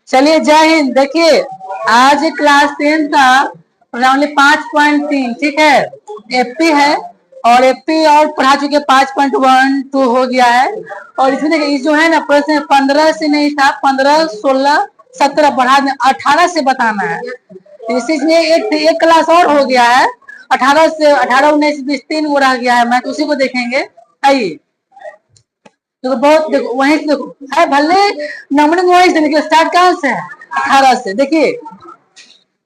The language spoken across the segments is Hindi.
चलिए जय हिंद। देखिए आज क्लास 10 का प्रणाली 5.3 ठीक है, एफपी है और एफपी और पढ़ा चुके 5.12 हो गया है। और इसमें देखिए जो है ना प्रश्न 15 से नहीं था, 15, 16, 17 बढ़ा 18 से बताना है। इसमें एक क्लास और हो गया है, 18 से 18, 19, 20 3 वो रह गया है। मैं तो उसी को देखेंगे। आइए देखो, बहुत देखो वहीं से देखो है भले नंबरिंग वहीं से, देखिए स्टार्ट कहाँ से है, 18 से। देखिए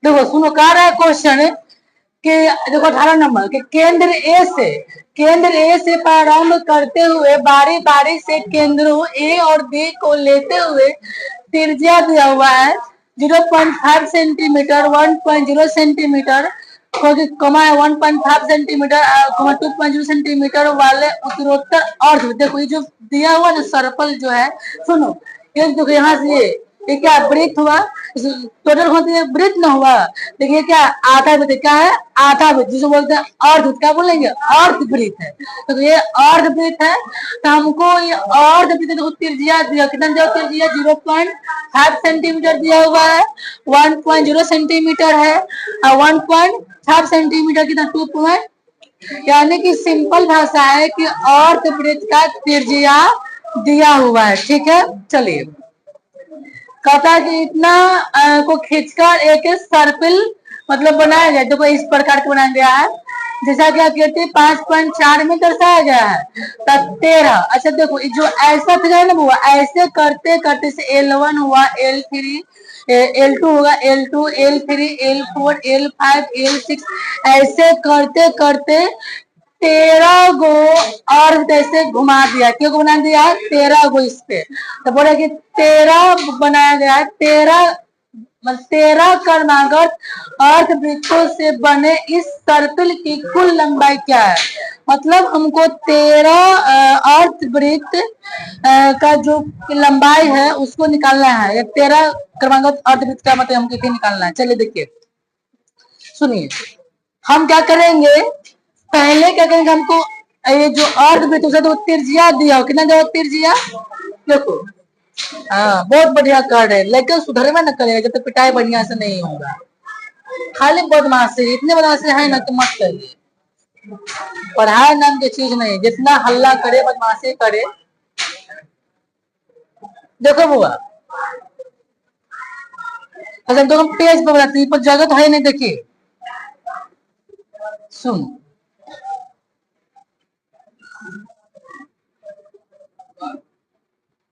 देखो सुनो, कह रहा है क्वेश्चन कि देखो 18 नंबर के केंद्र ए से प्रारंभ करते हुए बारी बारी से केंद्रों ए और बी को लेते हुए त्रिज्या दिया हुआ है 0.5 सेंटीमीटर, 1.0 सेंटीमीटर, कमा 1.5 सेंटीमीटर, 2.0 सेंटीमीटर वाले उत्तरोत्तर अर्ध। देखो ये जो दिया हुआ ना सर्कल जो है, सुनो ये देखो यहाँ से ये क्या वृत्त हुआ, टोटल वृत्त ना हुआ। देखिए क्या आधा वृत्त, क्या है आधा वृत्त, जिसको बोलते हैं अर्ध, क्या बोलेंगे अर्ध वृत्त है। तो ये अर्ध वृत्त है, तो हमको ये अर्ध वृत्त देखो त्रिज्या दिया, कितना दिया त्रिज्या 0.5 सेंटीमीटर दिया हुआ है, 1.0 सेंटीमीटर है, 1.5 सेंटीमीटर कितना 2. यानी कि सिंपल भाषा है कि अर्ध वृत्त का त्रिज्या दिया हुआ है। ठीक है, चलिए कहता है कि इतना को खींचकर एक सर्पिल मतलब बनाया गया। देखो इस प्रकार का बनाया गया है, जैसा कि आप कहते हैं 5.4 में दर्शाया गया है, तब 13। अच्छा देखो जो ऐसा था ना वो ऐसे करते करते से L1 हुआ, L3, L2 होगा, L2, L3, L4, L5, L6, ऐसे करते करते 13 गो और ऐसे घुमा दिया। क्यों बना दिया है 13 गो इस पे, तो बोले कि 13 बनाया गया है। 13 क्रमागत अर्धवृत्तों से बने इस सर्कल की कुल लंबाई क्या है। मतलब हमको 13 अर्धवृत्त का जो लंबाई है उसको निकालना है। 13 क्रमागत अर्धवृत्त का मतलब हमको निकालना है। चलिए देखिए सुनिए, हम क्या करेंगे, पहले क्या करेंगे, हमको ये जो अर्धवृत्त उसे तो त्रिज्या दिया हो, कितना दिया त्रिज्या देखो। हाँ बहुत बढ़िया कर रहे, लेकिन सुधर में न करेगा जब तक पिटाई बढ़िया से नहीं होगा। खाली बदमाशी, इतने बदमाशी है ना तो मत करिए। पढ़ाई नाम की चीज नहीं, जितना हल्ला करे बदमाशी करे। देखो बुआ, अच्छा तो हम पेज पर बनाते पर जगह तो है नहीं। देखिए सुन,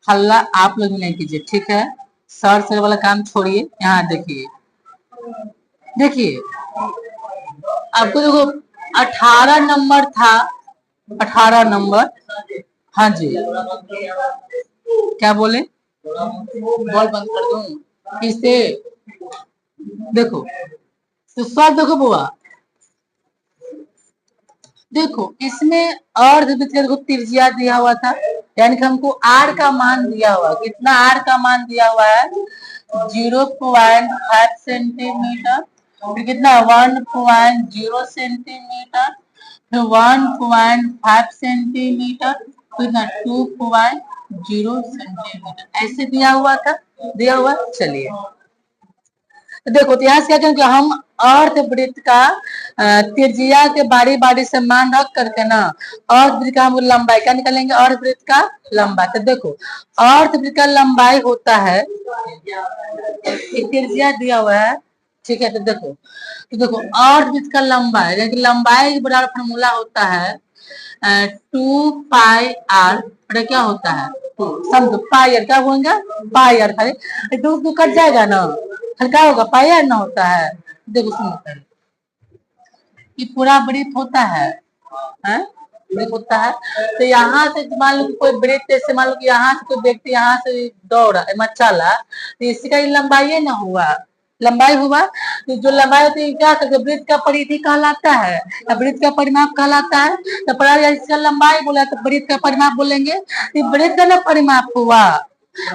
हल्ला आप लोग नहीं कीजिए, ठीक है। सर वाला काम छोड़िए। यहाँ देखिए देखिए आपको देखो 18 नंबर था, 18 नंबर। हाँ जी क्या बोले, बॉल बंद कर दूं इससे। देखो तो सब देखो बुआ, देखो इसमें अर्धवृत्त देखो त्रिज्या दिया हुआ था, यानी कि हमको आर का मान दिया हुआ, कितना आर का मान दिया हुआ है 0.5 सेंटीमीटर, फिर कितना 1.0 सेंटीमीटर, फिर 1.5 सेंटीमीटर, फिर 2.0 सेंटीमीटर, ऐसे दिया हुआ था, दिया हुआ। चलिए देखो तो यहाँ से क्या करेंगे हम अर्धवृत्त का त्रिज्या के बारी बारी से मान रख करके ना अर्धवृत्त का हम लंबाई क्या निकालेंगे, अर्धवृत्त का लंबाई। तो देखो अर्धवृत्त का लंबाई होता है, त्रिज्या दिया हुआ है, ठीक है। तो देखो अर्धवृत्त का लंबाई, यानी कि लंबाई बराबर फॉर्मूला होता है 2πr। क्या होता है समझो, पाई आर, क्या बोलेंगे पाई आर, खाली दो कट जाएगा ना, हल्का होगा, पाई आर ना होता है। देखो सुनो, ये पूरा वृत्त होता है, वृत्त होता है। तो यहाँ से मान लो कोई वृत्त से, मान लो कि यहाँ से कोई व्यक्ति यहाँ से दौड़ा चला, तो इसका लंबाई ना हुआ, लंबाई हुआ। तो जो लंबाई होती है क्या करते वृत्त का परिधि कहलाता है, वृत्त का परिमाप कहलाता है। तो इसका लंबाई बोला तो वृत्त का परिमाप बोलेंगे, वृत्त का ना परिमाप हुआ,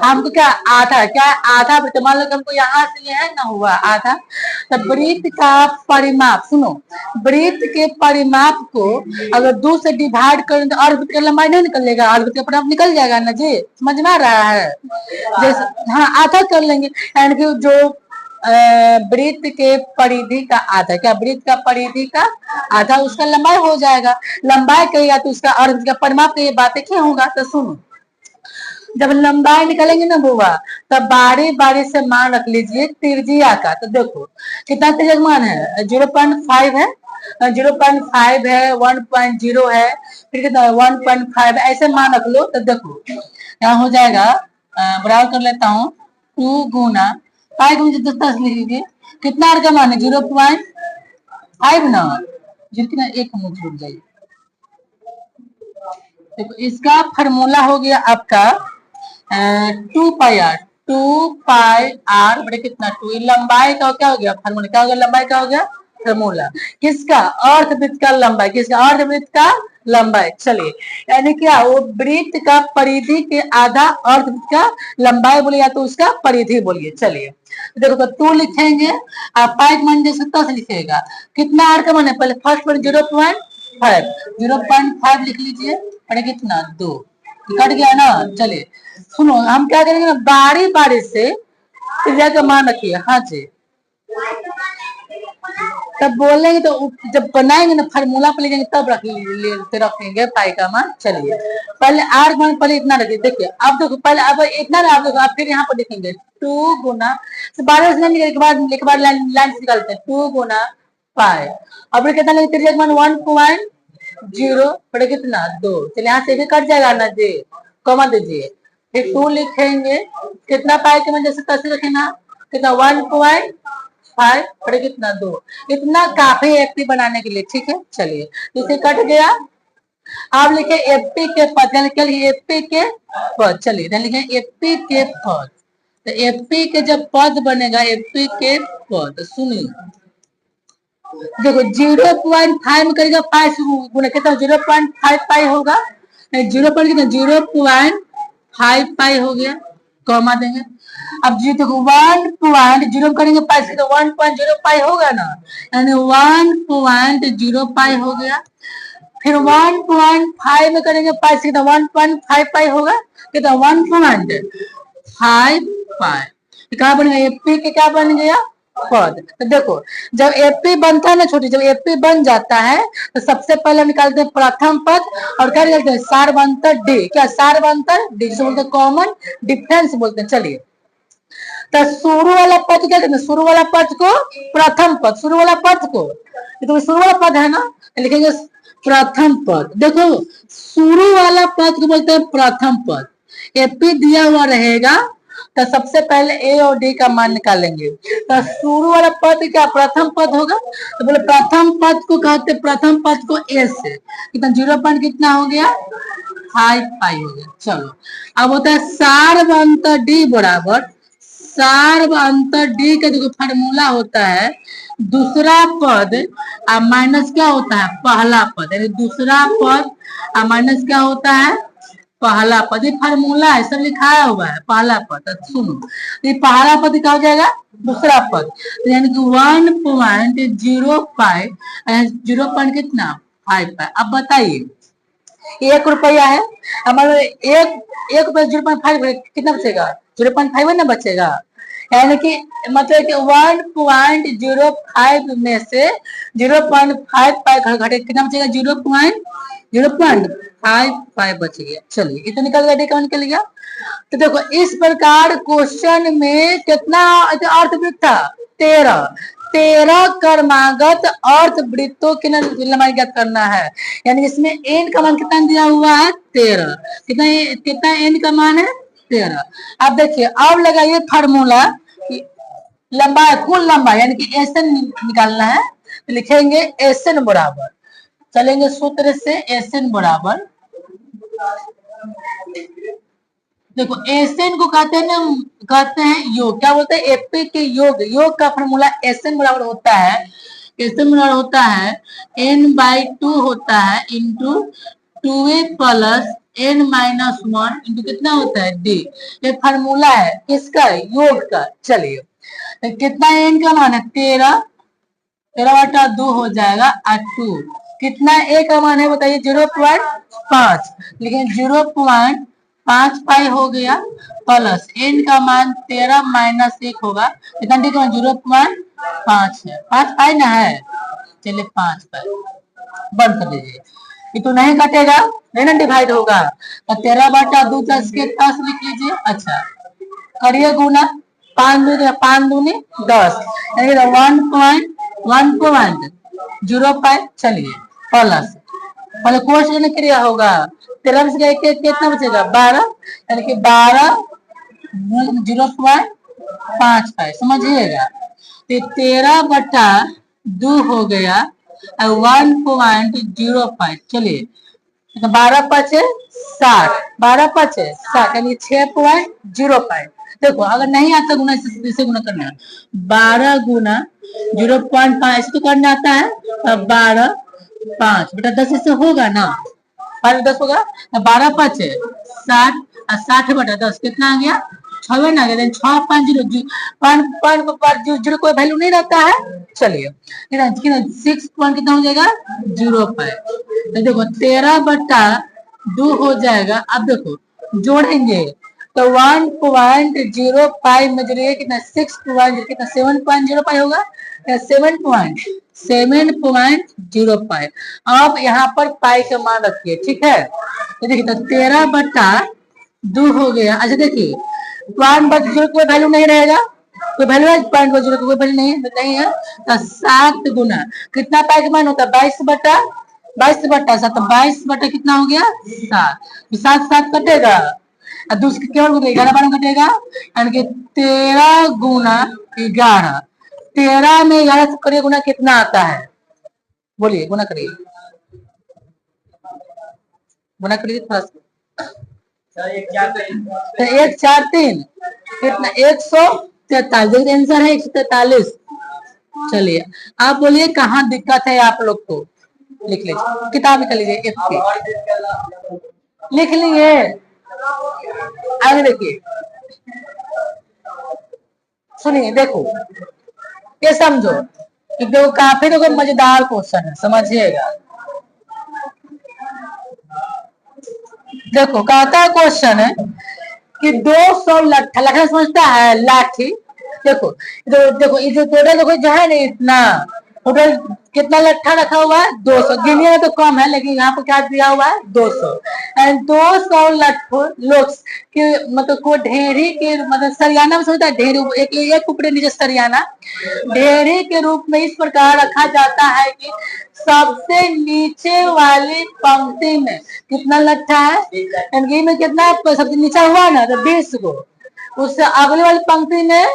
हमको क्या आधा, क्या आधा वृत्त, मान लो हमको यहाँ से ये है ना हुआ आधा, तो वृत्त का परिमाप, सुनो, वृत्त के परिमाप को अगर 2 से डिवाइड करें तो अर्धवृत्त का लंबाई नहीं निकलेगा, अर्धवृत्त का परिमाप निकल जाएगा ना जी, समझ में आ रहा है। जैसे हाँ आधा कर लेंगे, यानी कि जो वृत्त के परिधि का आधा, क्या वृत्त का परिधि का आधा उसका लंबाई हो जाएगा, लंबाई कहेगा तो उसका अर्धवृत्त का परिमाप, ये बातें क्या होगा। तो सुनो, जब लंबाई निकलेंगे ना बुआ, तब बारी बारी से मान रख लीजिए त्रिज्या का। तो देखो कितना त्रिज्या मान है, 0.5 है, 0.5 है, 1.0 है, फिर कितना 1.5 ऐसे मान रख लो। तो देखो यहाँ हो जाएगा, बराबर कर लेता हूँ, 2 गुना 5 मुझे 10 लिख लीजिए, कितना आर का मान है 0.5 ना, जितना एक हम छूट जाइए। देखो इसका फार्मूला हो गया आपका 2 पाई आर, 2 पाई आर बड़े कितना 2, लंबाई का क्या हो गया फार्मूला, क्या हो गया लंबाई का हो गया फार्मूला, किसका अर्धवृत्त का लंबाई, किसका अर्धवृत्त का लंबाई। चलिए यानी क्या वो वृत्त का परिधि के आधा अर्धवृत्त का लंबाई बोलिए या तो उसका परिधि बोलिए। चलिए देखो तो 2 लिखेंगे, आप 5 मान जैसे 10 लिखेगा, कितना आर का मान है, पहले फर्स्ट पर 0.5, 0.5 लिख लीजिए, पड़े कितना 2, कट गया ना। चलिए सुनो हम क्या करेंगे ना, बारी बारी से त्रिज्या का मान रखिए, हाँ जी, तब बोलेंगे तो जब बनाएंगे ना फार्मूला पे लिखेंगे तब रखेंगे पाई का मान। चलिए पहले आर मान पहले इतना रखिए, देखिए अब देखो पहले अब इतना ना, आप देखो आप फिर यहाँ पर लिखेंगे 2 गुना, बारह से एक बार लाइन से निकालते हैं, 2 गुना पाई, अब कितना लगे त्रिज्या का मान 1.0 पड़े कितना 2, चलिए यहाँ से भी कट जाएगा ना जी, कॉमा दीजिए, फिर 2 लिखेंगे, कितना पाई के मान जैसे 10 रखेना, कितना 1.5 पड़े कितना 2, इतना काफी एफपी बनाने के लिए, ठीक है। चलिए इसे कट गया, आप लिखे एफपी के पद, एफपी के पद, चलिए लिखे एफपी के पद, तो एफपी के जब पद बनेगा एफपी के पद, सुनिए देखो 0.5 में करेगा 5 गुना कितना 0.5 पाई होगा, 0.5 पाई हो गया, कॉमा देंगे, अब जी देखो 1.0 करेंगे पाई से तो 1.0 पाई होगा ना, यानी 1.0 पाई हो गया, फिर 1.5 में करेंगे पाई से तो 1.5 पाई होगा, कितना 1.5 पाई, क्या बन गया एपी के, क्या बन गया पद। तो देखो जब एपी बनता है ना छोटी, जब एपी बन जाता है तो सबसे पहले निकालते हैं प्रथम पद, और क्या निकालते हैं सार्वंतर डी, क्या सार्वंतर डी जिसे बोलते हैं कॉमन डिफरेंस बोलते हैं। चलिए तो शुरू वाला पद क्या कहते हैं, शुरू वाला पद को प्रथम पद, शुरू वाला पद को, तो शुरू वाला पद है ना, लिखेंगे प्रथम पद, देखो शुरू वाला पद को बोलते हैं प्रथम पद, एपी दिया हुआ रहेगा तो सबसे पहले ए और डी का मान निकालेंगे, तो शुरू वाला पद क्या प्रथम पद होगा, तो बोले प्रथम पद को कहते, प्रथम पद को ए से कितना 0 कितना हो गया 5 पाई हो गया। चलो अब होता है सार्वंतर डी बराबर, सार्वंतर डी का जो फार्मूला होता है दूसरा पद माइनस क्या होता है पहला पद, यानी दूसरा पद माइनस क्या होता है पहला पद, ये फार्मूला है सब लिखाया हुआ है पहला पद। सुनो ये पहला पद क्या हो जाएगा दूसरा पद, तो यानी कि 1.05, 0 कितना 5 पाई। अब बताइए 1 रुपया है हमारे, एक रुपया 0.5 कितना बचेगा 0.5 ना बचेगा, यानी कि मतलब कि 1.05 में से 0.5 पाई घटे कितना बचेगा 0.05 पाई बच गया। चलिए इतना निकल गया, डी का निकल गया। तो देखो इस प्रकार क्वेश्चन में कितना अर्थवृत्त था 13 क्रमागत अर्थवृत्तों की लंबाई ज्ञात करना है, यानी इसमें एन का मान कितना दिया हुआ है 13, कितना एन का मान है 13। अब देखिए अब लगाइए फार्मूला लंबाई, कुल लंबाई यानी कि एसएन निकालना है, तो लिखेंगे एसएन बराबर, चलेंगे सूत्र से एसएन बराबर, देखो एसएन को कहते हैं ना, कहते हैं योग, क्या बोलते हैं एपी के योग, योग का फार्मूला एसएन बराबर होता है, एसएन बराबर होता है n/2 होता है into 2a plus n minus one into कितना होता है d। ये फार्मूला है किसका, योग का। चलिए तो कितना n का मान है 13, 13/2 हो जाएगा और 2 कितना a का मान है बताइए 0.5, लेकिन 0.5 हो गया प्लस n का मान 13 माइनस 1 होगा कितना, ठीक है 0.5 है, 5 पाई ना है, चलिए 5 पाई बंद कर दीजिए। ये तो नहीं कटेगा, नहीं ना डिवाइड होगा, तो 13/2 10 के 10 लिख लीजिए। अच्छा करिए गुना, 5 दूनी 10, 1.05। चलिए प्लस पहले क्वेश्चन क्रिया होगा 13 से कितना बचेगा 12, यानी कि 12 0.55 समझिएगा। तो 13/2 हो गया 1.05। चलिए 12×5 = 60, 12×5 = 60 यानी 6.05। देखो अगर नहीं आता गुना इसे गुना करना है, 12 गुना 0.5 तो करना आता है, 12 5 बेटा 10 इससे होगा ना, 5 10 होगा, 12×5 = 60 और 60/10 कितना आ गया 6 ना गया, 6 कोई वैल्यू नहीं रहता है। चलिए 6 पॉइंट कितना हो जाएगा 0.5। तो देखो 13/2 हो जाएगा। अब देखो जोड़ेंगे तो 1.05 में जोड़िए कितना 6 पॉइंट कितना 7.05 होगा, 7.05। अब यहाँ पर पाई का मान रखिए, ठीक है। तो देखिए तो 13/2 हो गया। अच्छा देखिए 1/0 कोई वैल्यू नहीं रहेगा, कोई वैल्यू है 0 कोई वैल्यू नहीं है, तो 7 गुना कितना पाई का मान होता है 22/7, 22 कितना हो गया 7, 7 कटेगा और दूसरे केवल 11 कटेगा, यानी कि 13 गुना 11, 13 में 11 से करिए गुना कितना आता है, बोलिए गुना करिए, गुना करिए थोड़ा सा। 1 4 3 कितना 143, आंसर है 143। चलिए आप बोलिए कहाँ दिक्कत है आप लोग को, लिख लीजिए किताब निकल लीजिए, FP लिख लिए। आगे देखिए सुनिए, देखो ये समझो कि देखो काफी देखो मजेदार क्वेश्चन है, समझिएगा। देखो कहता क्वेश्चन है कि 200 लट्ठा समझता है लाठी। देखो देखो ये जो टोटल देखो जो है ना इतना टोटल कितना लट्ठा रखा हुआ है 200, गिनिए में तो कम है लेकिन यहाँ पर क्या दिया हुआ है 200 एंड 200 लट्ठों लोग के मतलब को ढेरी के मतलब सरियाना में समझता है, ढेरी एक ऊपर नीचे सरियाना ढेरी के रूप में इस प्रकार रखा जाता है कि सबसे नीचे वाली पंक्ति में कितना लट्ठा है, में कितना सबसे नीचा हुआ ना तो 20 गो, उससे अगले वाली पंक्ति में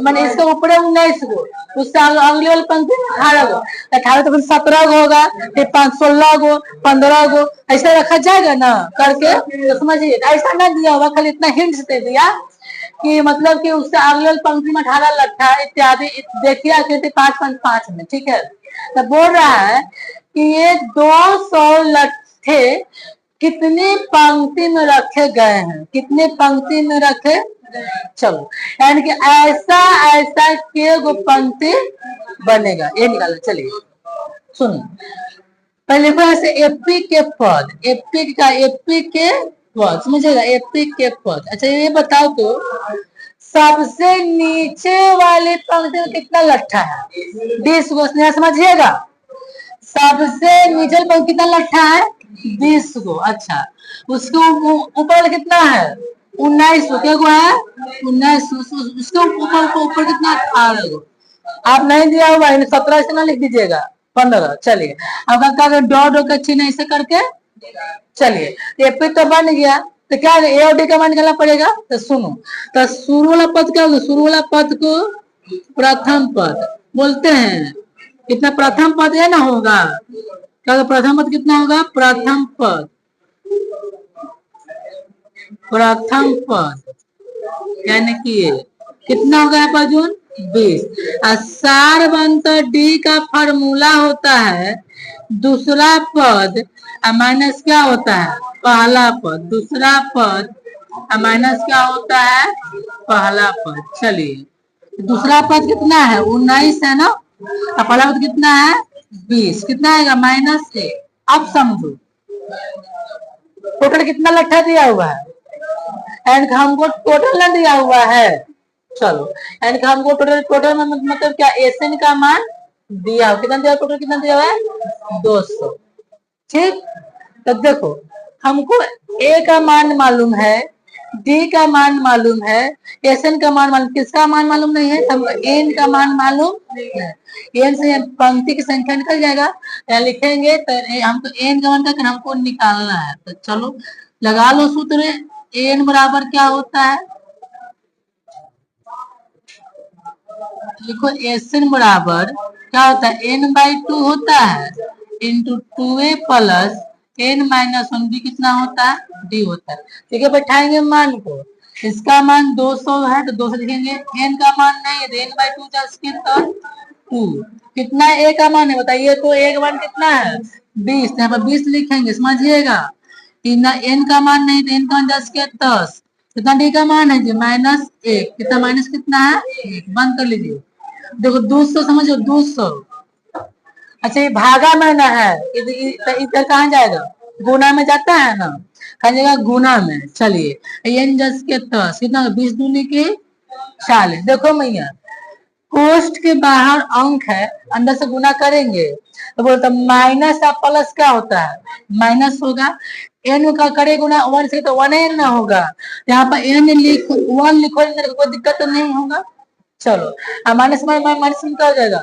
मैंने इसके ऊपर 19 गो, उससे अगले वाली पंक्ति में 18 गो, 18 तो फिर 17 गो होगा, फिर 16 गो 15 गो ऐसा रखा जाएगा ना करके। तो समझिए ऐसा ना दिया हुआ, खाली इतना हिंट दे दिया कि मतलब कि उससे अगले वाली पंक्ति में 18 लट्ठा इत्यादि देखिए आकृति 5.5 में, ठीक है। तो बोल रहा है कि ये 200 लट्ठे कितनी पंक्ति में रखे गए हैं, कितने पंक्ति में रखे, चलो यानी कि ऐसा ऐसा के गो पंक्ति बनेगा, ये निकालो। चलिए सुनो पहले को ऐसे एपी के पद, एपी के पद समझेगा, एपी के पद। अच्छा ये बताओ तो सबसे नीचे वाली पंक्ति में कितना लट्ठा है 20 गो, समझिएगा सबसे नीचे पंक्ति कितना लट्ठा है 20 गो। अच्छा उसके ऊपर कितना है 19 गो, क्या गो है 19, उसके ऊपर कितना 18 गो, आप नहीं दिया हुआ 17 से ना लिख दीजिएगा 15। चलिए अब डॉट का चिन्ह ऐसे करके, चलिए एपी तो बन गया, तो क्या ए और डी का मान निकालना पड़ेगा। तो सुनो तो शुरू वाला पद क्या होगा, शुरू वाला पद को प्रथम पद बोलते हैं, कितना प्रथम पद है ना होगा, क्या प्रथम पद कितना होगा, प्रथम पद यानी कि कितना होगा यहाँ पर जून 20। सारवंत डी का फार्मूला होता है दूसरा पद माइनस क्या होता है, पहला पद। दूसरा पद माइनस क्या होता है, पहला पद। चलिए दूसरा पद कितना है, 19 है ना, और पहला पद कितना है, 20। कितना आएगा, -1। अब समझो टोटल कितना लट्ठा दिया हुआ है, एंड हमको टोटल ना दिया हुआ है। चलो एंड हमको टोटल, टोटल में मतलब क्या, एसएन का मान दिया, कितना दिया, टोटल कितना दिया हुआ है, 200। ठीक, तो देखो हमको ए का मान मालूम है, डी का मान मालूम है, एसएन का मान मालूम, किसका मान मालूम नहीं है, हमको एन का मान मालूम है। एन से पंक्ति की संख्या निकल जाएगा, या लिखेंगे तो हमको एन का मान का हमको निकालना है। तो चलो लगा लो सूत्र, एन बराबर क्या होता है, लिखो एसएन बराबर क्या होता है, n/2 होता है, into 2a plus n-1 D कितना होता है, डी होता है। ठीक है, बैठाएंगे मान को, इसका मान 200 है तो 200 लिखेंगे, n का मान नहीं है तो n/2 का 2। कितना a का मान है बताइए, तो a का मान कितना है, 20, यहाँ पर 20 लिखेंगे, समझिएगा। n का मान नहीं तो n का मान 10 कितना, डी का मान है जी -1, कितना माइनस कितना है, 1। बंद कर लीजिए। देखो 200 समझो, 200। अच्छा ये भागा में ना है, इधर कहाँ जाएगा, गुना में जाता है ना, कहा जाएगा गुना में। चलिए एन 10 कितना, 20 दूनी के 40। देखो मैया कोष्ठ के बाहर अंक है, अंदर से गुना करेंगे तो बोलता माइनस या प्लस क्या होता है, माइनस होगा। एन का करे गुना 1 से तो 1n ना होगा, यहाँ पर एन लिख 1 लिखो, कोई दिक्कत तो नहीं होगा। चलो माइनस माइनस क्या हो जाएगा,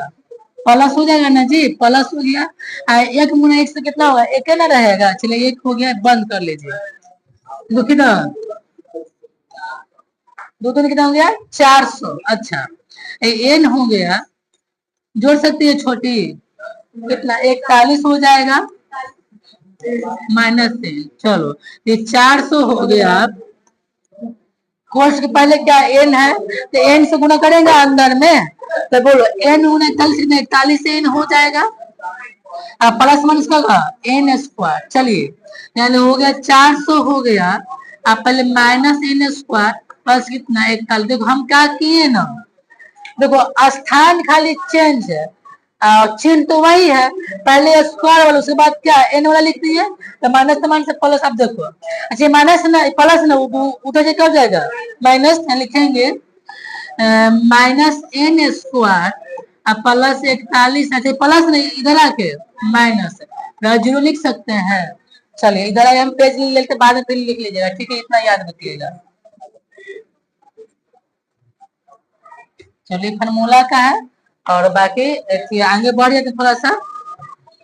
प्लस हो जाएगा ना जी, प्लस हो गया। एक गुना एक से कितना होगा, एक ना रहेगा। चलिए एक हो गया, बंद कर लीजिए। तो कितना, दो तो कितना हो गया, 400। अच्छा एन हो गया, जोड़ सकती है छोटी, कितना 41 हो जाएगा -1। चलो ये 400 हो गया। कोष्ठ के पहले क्या एन है, तो एन से गुना करेंगे अंदर में, तो बोलो एन गुना 41 एन हो जाएगा, प्लस माइनस का होगा n²। चलिए यानी हो गया 400 हो गया, आप पहले -n² प्लस कितना 41। देखो हम क्या किए ना, देखो स्थान खाली चेंज है, चिन्ह तो वही है, पहले स्क्वायर वाला उसके बाद क्या एन वाला लिख दिए, तो माइनस तो माइनस प्लस। आप देखो अच्छा माइनस ना प्लस ना उधर से क्या हो जाएगा, माइनस लिखेंगे -n² प्लस 41। अच्छा प्लस नहीं, इधर आके माइनस 0 लिख सकते हैं। चलिए इधर आए हम पेज लेते बाद में फिर लिख लीजिएगा, ठीक है, इतना याद रखिएगा। चलिए फॉर्मूला का है, और बाकी आगे बढ़ जाते थोड़ा सा।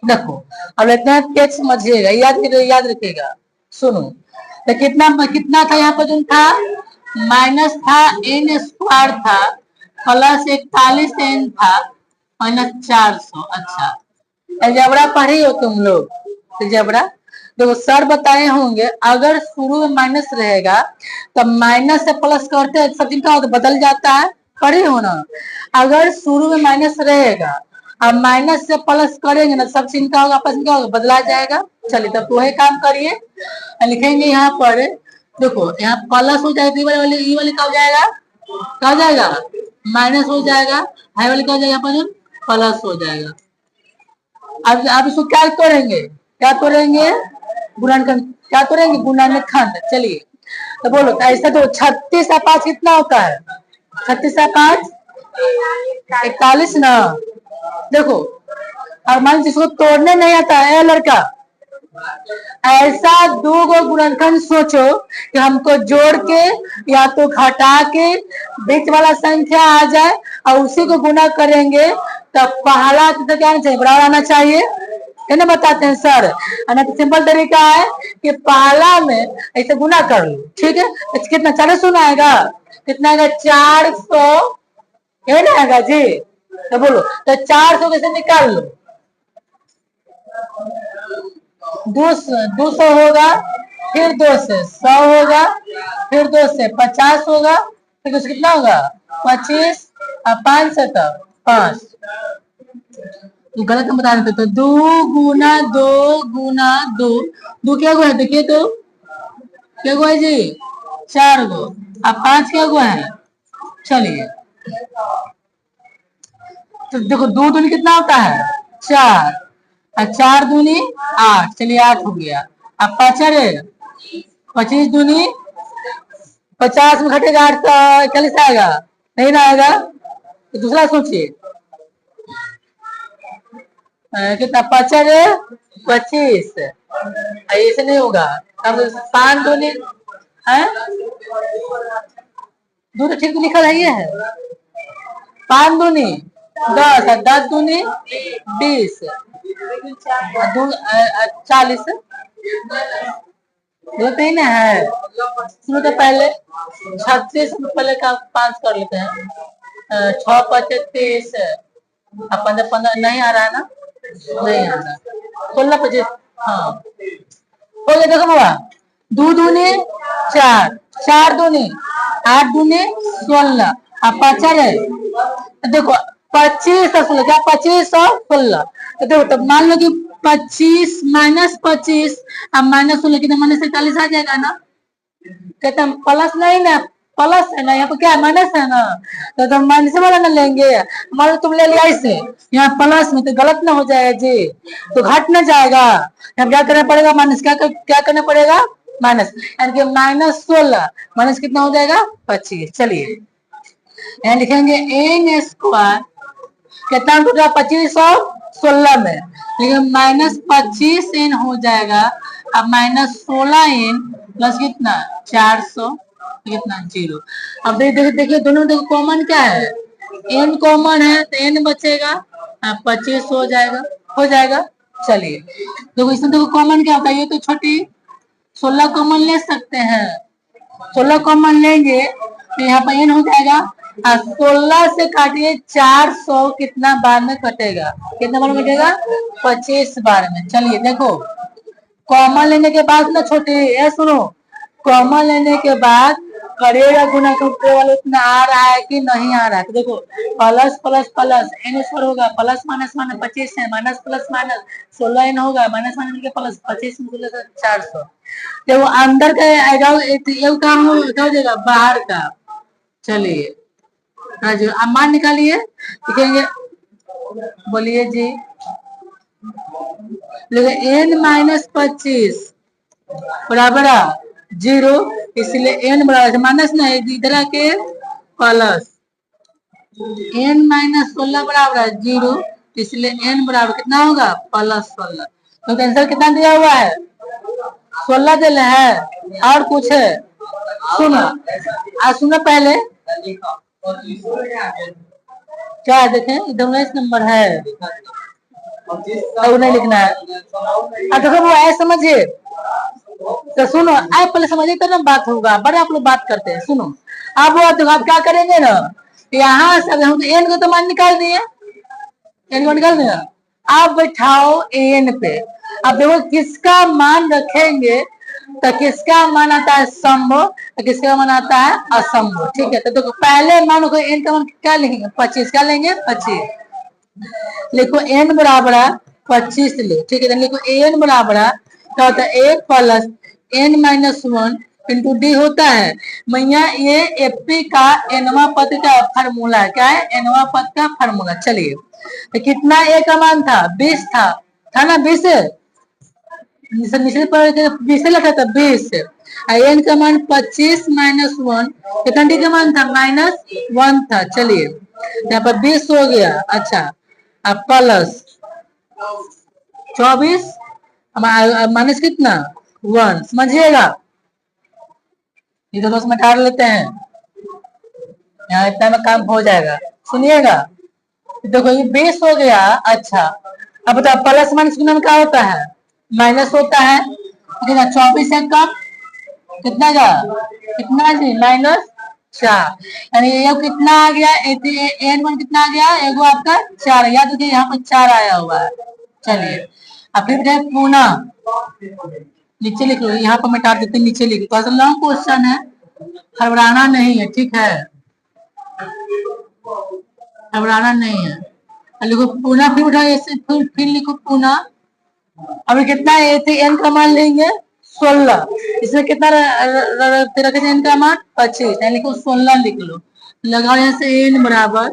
देखो अब इतना पेज समझिएगा, याद रखिएगा। सुनो तो कितना कितना था, यहाँ पर जो था माइनस था, n² था, प्लस 41n था, -400। अच्छा अलजेब्रा पढ़ी हो तुम लोग, अलजेब्रा देखो सर बताए होंगे, अगर शुरू में माइनस रहेगा तो माइनस से प्लस करते हैं, सब का बदल जाता है, पढ़े हो ना। अगर शुरू में माइनस रहेगा, अब माइनस से प्लस करेंगे ना, सब चिन्ह का होगा, आपस में क्या होगा, बदला जाएगा। चलिए तब वही काम करिए, लिखेंगे यहाँ पर, देखो यहाँ प्लस हो जाएगा, ई वाली क्या हो जाएगा, क्या हो जाएगा, माइनस हो जाएगा, हाई वाली क्या हो जाएगा, यहाँ पर प्लस हो जाएगा। अब इसको क्या करेंगे, क्या करेंगे, गुणनखंड, क्या करेंगे, गुणनखंड। चलिए तो बोलो तो ऐसा, तो 36 और 5 कितना होता है, 36 और 5 41 ना। देखो अब मान जिसको तोड़ने नहीं आता है लड़का, ऐसा दो गो गुणनखंड सोचो कि हमको जोड़ के या तो घटा के बीच वाला संख्या आ जाए और उसी को गुना करेंगे, तब पहला तो क्या आना चाहिए, बराबर आना चाहिए, है ना, बताते हैं सर। ना तो सिंपल तरीका है कि पहला में ऐसे गुना कर लो, ठीक है। कितना 400 ना आएगा, कितना आएगा, 400 है ना आएगा जी। तो बोलो तो 400 कैसे निकाल लो, 200 होगा, फिर 2 से 100 होगा, फिर 2 से 50 होगा, फिर उससे कितना होगा 25 और 5 से तब 5। तो गलत हम बता देते। तो 2 गुना 2 दो क्या गो है देखिए तो, क्या गो है जी, 4 गो। अब 5 क्या गो है, चलिए तो देखो 2 दूनी कितना होता है 4, और 4 दूनी 8, चलिए 8 हो गया। अब 5 है 25 दूनी 50 में घटेगा 8 का 41 आएगा, नहीं ना आएगा। तो दूसरा सोचिए कितना, 5 25, ऐसे नहीं होगा। अब 5 दूनी है, दो तो ठीक लिखा है ये है। 5 दूनी 10, 10 दूनी 20, 40, बोलते ही ना है। सुनो तो पहले 36 पहले का 5 कर लेते हैं। 6 5 30, अब 15 15 नहीं आ रहा है ना, नहीं आ रहा। 16 25, हाँ हो गया। देखो बाबा 2 दूनी 4, 4 दूनी 8 दूनी 16, अब 5 है देखो 25 और 16, क्या 25 और 16। तो देखो तो मान लो कि 25 माइनस 25, अब -16 कितना, -41 आ जाएगा ना। कहते हम प्लस नहीं ना, प्लस है ना, यहाँ पे क्या माइनस है ना, तो हम माइनस वाला ना लेंगे। मान लो तुम ले लिया इसे यहाँ प्लस में, तो गलत ना हो जाएगा जी, तो घट ना जाएगा। हम क्या करना पड़ेगा, माइनस क्या करना पड़ेगा, माइनस, यानी कि -16 माइनस कितना हो जाएगा 25। चलिए यहाँ लिखेंगे एन स्क्वायर, कितना टूटा 25 और 16 में, लेकिन -25 एन हो जाएगा। अब -16 एन प्लस कितना 400, कितना 0। अब देखिए दोनों देखो कॉमन क्या है, एन कॉमन है तो एन बचेगा, 25 हो जाएगा, हो जाएगा। चलिए देखो इसमें देखो कॉमन क्या होता है, ये तो छोटी 16 कॉमन ले सकते हैं, 16 कॉमन लेंगे तो यहाँ पर एन हो जाएगा। 16 से काटिए 400, कितना बार में कटेगा, कितना बार में कटेगा 25 बार में। चलिए देखो कॉमन लेने के बाद ना छोटे, ये सुनो, कॉमन लेने के बाद करेगा गुना करने वाले उतना आ रहा है कि नहीं आ रहा है। तो देखो plus plus plus N square होगा, प्लस माइनस माइनस 25 है, माइनस प्लस माइनस 16 एन होगा, माइनस माइनस के प्लस 25 में 400। जब वो अंदर का आएगा ये काम हो जाएगा बाहर का। चलिए हाँ जी, अब मान निकालिए, लिखेंगे, बोलिए जी, एन -25 बराबर 0, इसलिए एन बराबर माइनस नहीं, इधर के प्लस, एन -16 बराबर 0, इसलिए एन बराबर कितना होगा +16। तो आंसर कितना दिया हुआ है 16 दिया है, और कुछ है सुनो, सुनो पहले क्या देखें, इधर 19 नंबर है, और नहीं लिखना है। देखो वो ऐसे समझिए, तो सुनो आप पहले समझिए तो ना बात होगा, बड़े आप लोग बात करते हैं। सुनो अब वो तो आप क्या करेंगे ना, यहाँ से हम एन को तो मान निकाल दिए, एन को निकाल दिया, आप बैठाओ एन पे। अब देखो किसका मान रखेंगे, तो किसका मान आता है संभव, तो किसका मान आता है असंभव। ठीक है, तो देखो पहले मान को एन का मान क्या लेंगे 25, क्या लेंगे 25, लिखो एन बराबर 25 ले। ठीक है, तो लिखो एन बराबर क्या होता है 1 प्लस एन -1 इंटू डी होता है मैया, ये एपी का एनवा पद का फार्मूला है। क्या है एनवा पद का फार्मूला। चलिए तो कितना ए का मान था 20 था ना, 20 नीचे पर 20 लिखा था 20, एन का मान 25 -1, कितना डी का मान था -1 था। चलिए यहाँ पर 20 हो गया, अच्छा अब प्लस 24 माइनस कितना 1, समझिएगा, इधर उसमें काट लेते हैं, यहाँ इतना में काम हो जाएगा। सुनिएगा देखो ये 20 हो गया, अच्छा अब बताओ प्लस माइनस गुना में क्या होता है माइनस होता है, कितना 24 है कम, कितना का कितना जी -4, यानी ये कितना आ गया एन वन कितना आ गया, एगो आपका 4, याद रखिए यहाँ पर 4 आया हुआ है। चलिए अब फिर पूना नीचे लिख लो, यहाँ पर मैं काट देते नीचे लिख, तो असल लॉन्ग क्वेश्चन है, घबराना नहीं है, ठीक है घबराना नहीं है। लिखो पुनः, फिर उठाओ ऐसे, फिर लिखो पुनः। अभी कितना एन का मान लेंगे 16, इसमें कितना रखे एन का मान 25, यानी कि 16 लिख लो। लगाओ यहाँ से एन बराबर,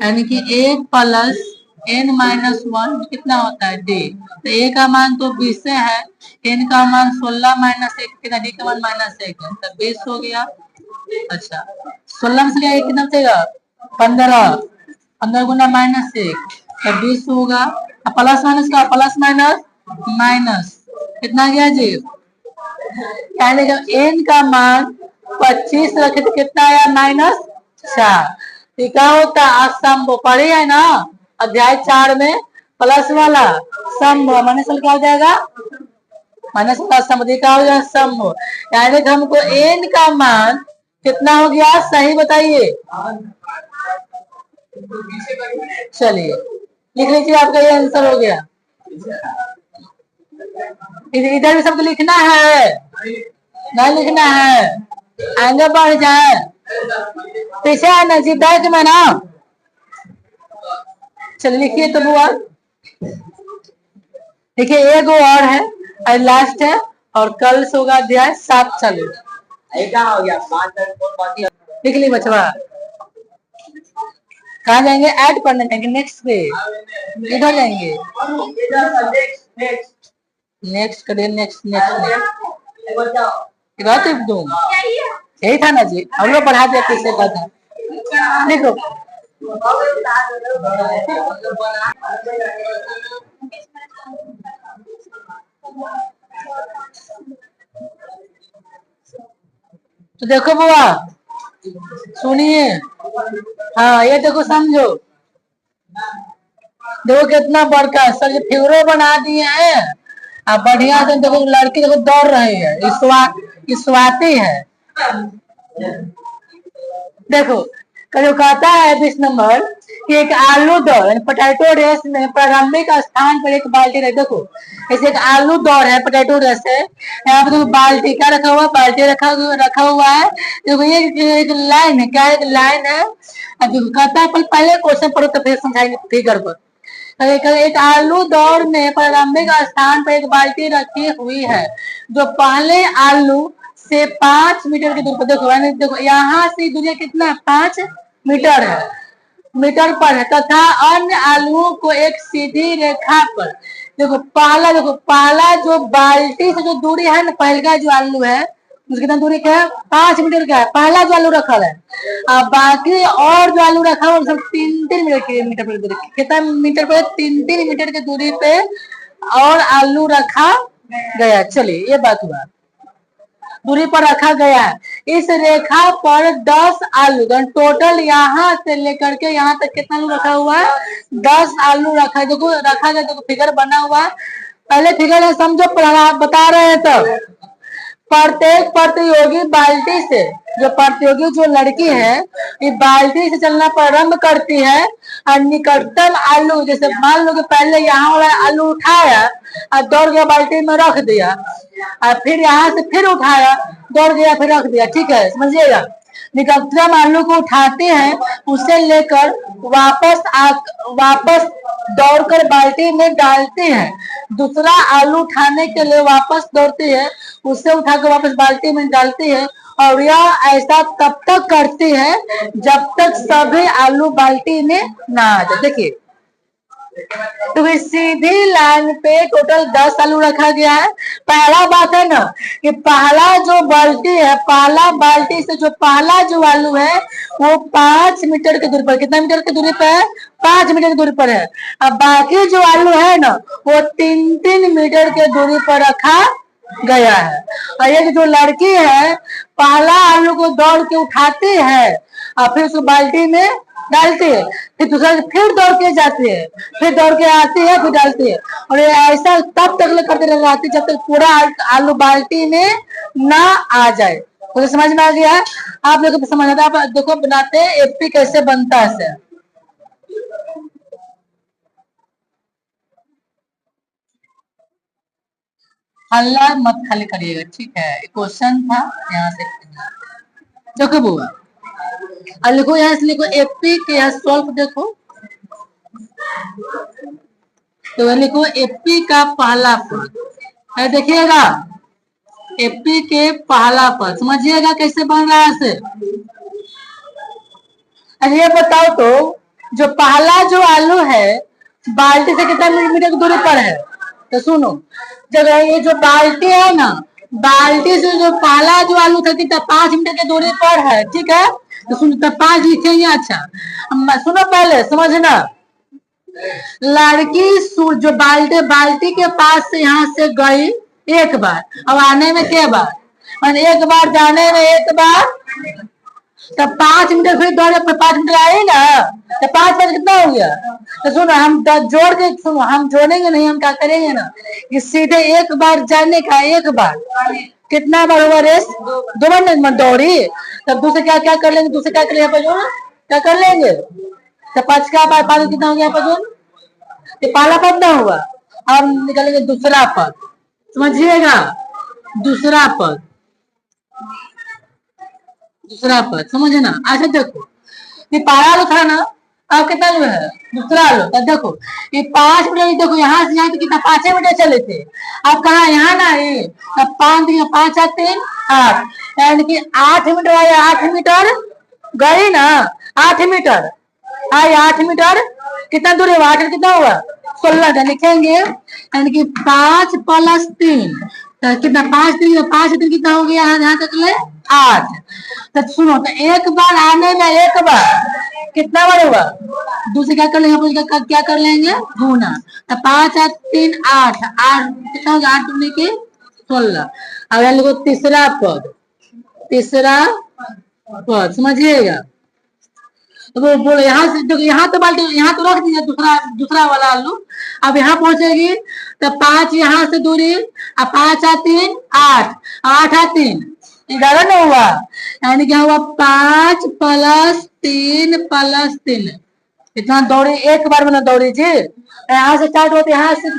यानी कि ए प्लस एन माइनस 1 कितना होता है डी। तो ए का मान तो 20 है, एन का मान 16 माइनस 1 कितना, डी का मान -1 है, तो 20 हो गया। अच्छा 16 में से कितना बचेगा 15, 15 गुना -1 तो 20 होगा। प्लस माइनस का प्लस माइनस माइनस कितना गया जी, यानी जब एन का मान 25 रखे तो कितना आया -4। क्या होता है असंभव, पढ़े है ना अध्याय 4 में प्लस वाला संभव माइनस क्या हो जाएगा माइनस का असंभव, क्या हो जाएगा संभव, यानी कि हमको एन का मान कितना हो गया सही बताइए। चलिए लिख लीजिए, आपका ये आंसर हो गया। इधर भी सबको लिखना है, नहीं लिखना है, आगे बढ़ जाए, पीछे आना जी, बैक में ना। चलिए लिखिए तो बुआ, देखिए एक और है और लास्ट है, और कल से होगा अध्याय 7 चालू। हो गया लिख ली बचवा, कहाँ जाएंगे ऐड करने जाएंगे, नेक्स्ट पे इधर जाएंगे, नेक्स्ट करिए, नेक्स्ट दूँ यही था ना जी, हम लोग बढ़ा दिया किससे का था, लिखो तो देखो बुआ सुनिए, हाँ ये देखो समझो, देखो कितना बड़का सर फिगरो बना दिए हैं, अब बढ़िया से देखो लड़की देखो दौड़ रही है, स्वाति है, देखो जो कहता है 20 नंबर कि एक आलू दौड़ पोटैटो रेस में प्रारंभिक स्थान पर एक बाल्टी रहे, देखो ऐसे एक आलू दौड़ है पोटैटो रेस है, यहाँ पे देखो बाल्टी क्या रखा हुआ, बाल्टी रखा हुआ है, देखो ये एक लाइन है, क्या एक लाइन है, कहता है पहले क्वेश्चन पढ़ो तो फिर समझाएंगे फिगर पर। एक आलू दौड़ में प्रारंभिक स्थान पर एक बाल्टी रखी हुई है, जो पहले आलू से 5 मीटर की दूरी पर, देखो यहाँ से दूरी कितना 5 मीटर है, मीटर पर है, तथा अन्य आलुओं को एक सीधी रेखा पर, देखो पहला जो बाल्टी से जो दूरी है ना, पहला जो आलू है उसकी कितना दूरी क्या है 5 मीटर का है, पहला जो आलू रखा है, अब बाकी और जो आलू रखा है सब 3-3 मीटर पर दूरी, कितना मीटर पर 3-3 मीटर की दूरी पे और आलू रखा गया। चलिए ये बात हुआ, दूरी पर रखा गया है, इस रेखा पर 10 आलू, टोटल यहाँ से लेकर के यहाँ तक कितना आलू रखा हुआ है 10 आलू रखा है, देखो रखा गया, देखो फिगर बना हुआ है, पहले फिगर है समझो, बता रहे हैं तो प्रत्येक प्रतियोगी बाल्टी से, जो प्रतियोगी जो लड़की है ये बाल्टी से चलना प्रारंभ करती है, और निकटतम आलू, जैसे मान लो कि पहले यहाँ वाला आलू उठाया और दौड़ गया बाल्टी में रख दिया, और फिर यहाँ से फिर उठाया दौड़ गया फिर रख दिया, ठीक है समझिएगा, निकटतम आलू को उठाते हैं, उसे लेकर वापस दौड़कर बाल्टी में डालते हैं, दूसरा आलू उठाने के लिए वापस दौड़ती है, उसे उठाकर वापस बाल्टी में डालती है, और यह ऐसा तब तक करती है जब तक सभी आलू बाल्टी में ना आ जाए। देखिए तो सीधी लाइन पे टोटल 10 आलू रखा गया है, पहला बात है ना कि पहला जो बाल्टी है, पहला बाल्टी से जो पहला जो आलू है वो 5 मीटर की दूरी पर, कितना मीटर की दूरी पर है 5 मीटर की दूरी पर है, अब बाकी जो आलू है ना वो 3-3 मीटर की दूरी पर रखा गया है, और ये जो लड़की है पहला आलू को दौड़ के उठाती है और फिर उसको बाल्टी में डालती है, फिर दूसरा फिर दौड़ के जाती है, फिर दौड़ के आती है, फिर डालती है, और ये ऐसा तब तक करते रहती है जब तक पूरा आलू बाल्टी में ना आ जाए। तो समझ में आ गया, आप लोग समझ आता, आप देखो बनाते हैं एपी कैसे बनता है। हल्ला मत खाली करिएगा, ठीक है, क्वेश्चन था यहाँ से देखो बुआ, और लिखो यहाँ से लिखो एपी के यहाँ सॉल्व देखो, तो लिखो एपी का पहला पद है, देखिएगा एपी के पहला पद समझिएगा कैसे बन रहा है से। अच्छा ये बताओ तो जो पहला जो आलू है बाल्टी से कितना मीटर की दूरी पर है, तो सुनो जब ये जो बाल्टी है ना, बाल्टी से जो पहला जो आलू था कितना 5 मीटर की दूरी पर है, ठीक है। तो सुनो तो 5 लिखेंगे। अच्छा सुनो पहले समझना, लड़की जो बाल्टी के पास से यहाँ से गई एक बार, अब आने में क्या बार, एक बार जाने में एक बार, तब 5 मीटर फिर दौड़े 5 मीटर आई ना, तो 5 5 कितना हो गया। तो सुनो हम जोड़ के सुनो, हम जोड़ेंगे नहीं, हम क्या करेंगे ना कि सीधे एक बार जाने का एक बार कितना बार हुआ रेस, 2 बार दौड़ी, तब दूसरे क्या क्या कर लेंगे, दूसरे क्या कर लेंगे क्या कर लेंगे, तो 5 का 5 कितना हो गया पजून, ये पहला पद ना हुआ। अब निकालेंगे दूसरा पद, समझिएगा दूसरा पद, दूसरा पद समझना। अच्छा देखो ये पहला आलू था ना, अब कितना आलू है दूसरा आलू, तब देखो ये 5 मीटर, देखो यहाँ से यहाँ तो कितना 5 मीटर चले थे, अब कहा यहाँ ना ये, अब 5 और 3 8, यानी कि 8 मीटर आया, 8 मीटर गई ना, 8 मीटर आई, 8 मीटर कितना दूर है, 8 कितना हुआ 16 का लिखेंगे, यानी कि 5 + 3 तो कितना 5 3 कितना हो गया यहाँ तक ले 8। तो सुनो तो एक बार आने में एक बार कितना बार हुआ, दूसरे क्या कर लेंगे, क्या कर लेंगे गुना, तो 5 और 3 8, 8 कितना होगा 8 दूनी की 16। अब यहाँ लिखो तीसरा पद, तीसरा पद समझिएगा। तो वो बोलो यहाँ से देखो, यहाँ तो बाल्टी यहाँ तो रख दीजिए दूसरा वाला आलू, अब यहाँ पहुंचेगी तो 5 यहाँ से दूरी, अब 5 और 3 8, 8 और 3 11 ना हुआ, यानी क्या हुआ 5 + 3 + 3 इतना दौड़ी एक बार में दौड़ी जी, यहाँ से स्टार्ट होती यहाँ से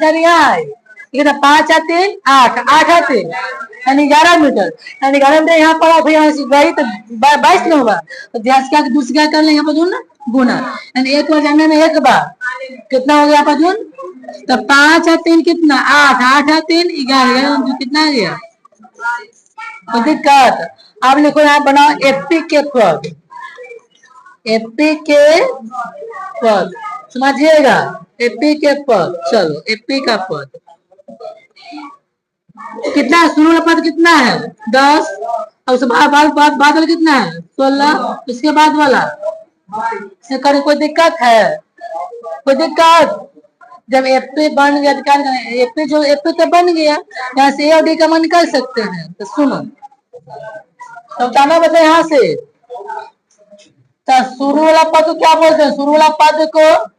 5 और 3 8, 8 और 3 यानी 11 मीटर, यानी 11 मीटर यहाँ पर फिर यहाँ से गई तो 22 न हुआ, तो ध्यान क्या दूसरी क्या कर लेंगे यहाँ पर गुना, यानी एक बार जाने में एक बार कितना हो गया पजून, तो 5 और 3 कितना 8, 8 और 3 11 कितना गया, तो दिक्कत। अब लिखो यहाँ बनाओ एपी के पद, एपी के पद समझिएगा, एपी के पद, चलो एपी का पद कितना, शुरू वाला पद कितना है 10, और उसके बाद वाला कितना है 16, इसके बाद वाला से करे कोई दिक्कत है, कोई दिक्कत। जब एपी बन गया तो क्या, एपी जो एपी तो बन गया, यहाँ से ए और डी का मान निकाल सकते हैं। तो सुनो तो बताना बता यहाँ से, तो शुरू वाला पद को क्या बोलते हैं, शुरू वाला पद को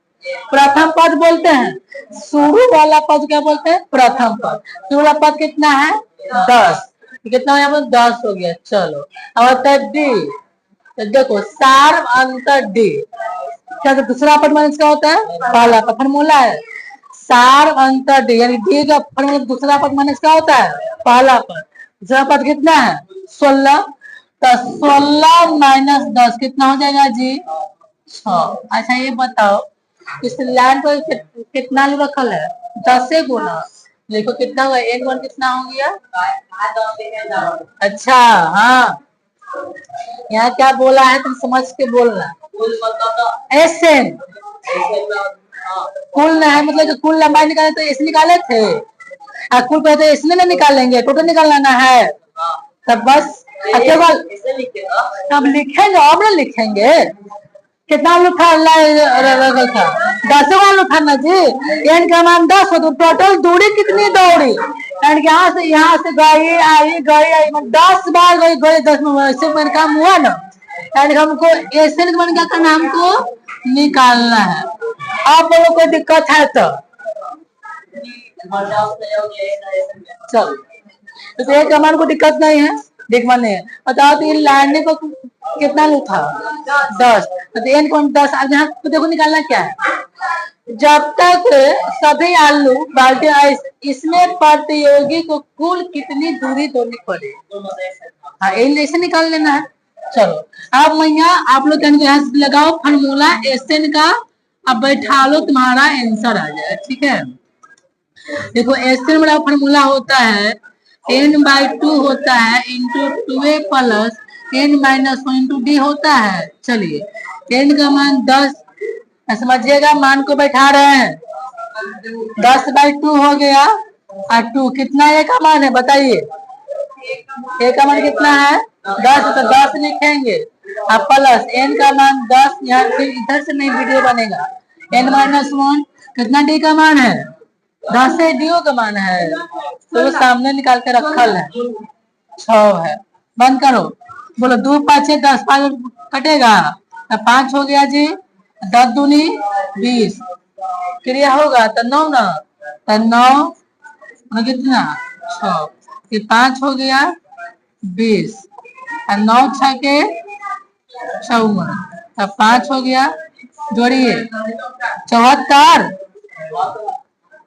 प्रथम पद बोलते हैं, शुरू वाला पद क्या बोलते हैं प्रथम पद। शुरू वाला पद कितना है 10, कितना यहाँ पर 10 हो गया। चलो अब डी, तो देखो सार्व अंतर डी, क्या दूसरा पद माइनस का होता है पहला पद, फॉर्मूला है सार्व अंतर डी, यानी डी का फॉर्मूला दूसरा पद माइनस का होता है पहला पद। दूसरा पद कितना है 16, तो 16 - 10 कितना हो जाएगा जी 6। अच्छा ये बताओ इस लाइन पर कितना रखल है 10 से गुना, देखो कितना हुआ एक बार कितना हो गया। अच्छा हाँ यहाँ क्या बोला है तुम समझ के बोलना, एसएन कुल ना है, मतलब कि कुल लंबाई निकाले तो ऐसे निकाले थे, कुल पे तो इसमें ना निकालेंगे, टोटल निकालना है, तब बस केवल अब लिखेंगे, अब ना लिखेंगे कितना आलू था 10 आलू था ना जी, एन का मान 10 हो, तो टोटल दूरी कितनी दौड़ी, एन यहाँ से गई आई 10 बार गई 10 में ऐसे मैंने काम हुआ ना, एन हमको ऐसे मन क्या करना हमको निकालना है। आप लोगों को दिक्कत है तो चलो, तो एक कमान को दिक्कत नहीं है, दिक्कत नहीं है। बताओ तो ये लाने को कितना आलू था 10, तो एन को 10, अब यहाँ तो देखो निकालना क्या है, जब तक सभी आलू बाल्टी इसमें प्रतियोगी को कुल कितनी दूरी दौड़नी पड़े, हाँ ऐसे निकाल लेना है। चलो अब मैं यहाँ आप लोग यहाँ लगाओ फॉर्मूला एसएन का अब बैठा लो, तुम्हारा आंसर आ जाए। ठीक है, देखो एसएन बड़ा फॉर्मूला होता है n/2 होता है into 2a plus n-1 into D होता है। चलिए n का मान 10, समझिएगा, मान को बैठा रहे हैं। 10/2 हो गया और 2 कितना a का मान है बताइए, a का मान कितना है 10, तो 10 लिखेंगे और प्लस n का मान 10, यहाँ फिर इधर से नहीं वीडियो बनेगा। n-1 कितना d का मान है 10 है, डी का मान है, तो सामने निकाल के रखल है 6 है। बंद करो, बोलो 2 5 10, 5 कटेगा तो 5 हो गया जी, 10 दूनी 20, क्रिया होगा तो 9 ना, तो 9 कितना 6, फिर 5 हो गया 20 और 9 6 के 54, तो 5 हो गया, जोड़िए 74,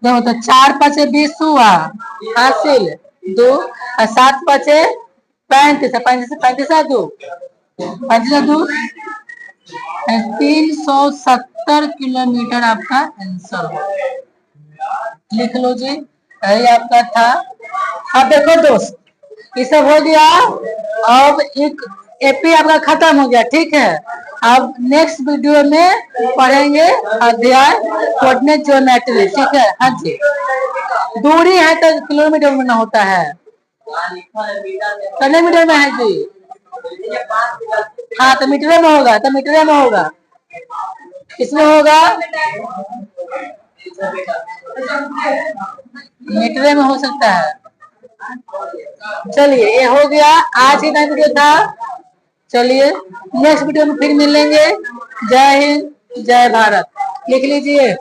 देखो तो 4 5 20 हुआ हासिल 2 और 7 5 35, 35 2 35 2 370 किलोमीटर आपका आंसर हो। लिख लो जी, यही आपका था। अब देखो दोस्त, ये सब हो गया, अब एक एपी आपका खत्म हो गया। ठीक है, अब नेक्स्ट वीडियो में पढ़ेंगे अध्याय कोऑर्डिनेट ज्योमेट्री। ठीक है, हाँ जी, दूरी है तो किलोमीटर में ना होता है, किलोमीटर में है जी, हाँ तो मीटर में होगा, तो मीटर में होगा, इसमें होगा मीटर में हो सकता है। चलिए ये हो गया, आज ही का वीडियो था। चलिए नेक्स्ट वीडियो में फिर मिलेंगे। जय हिंद, जय भारत। लिख लीजिए।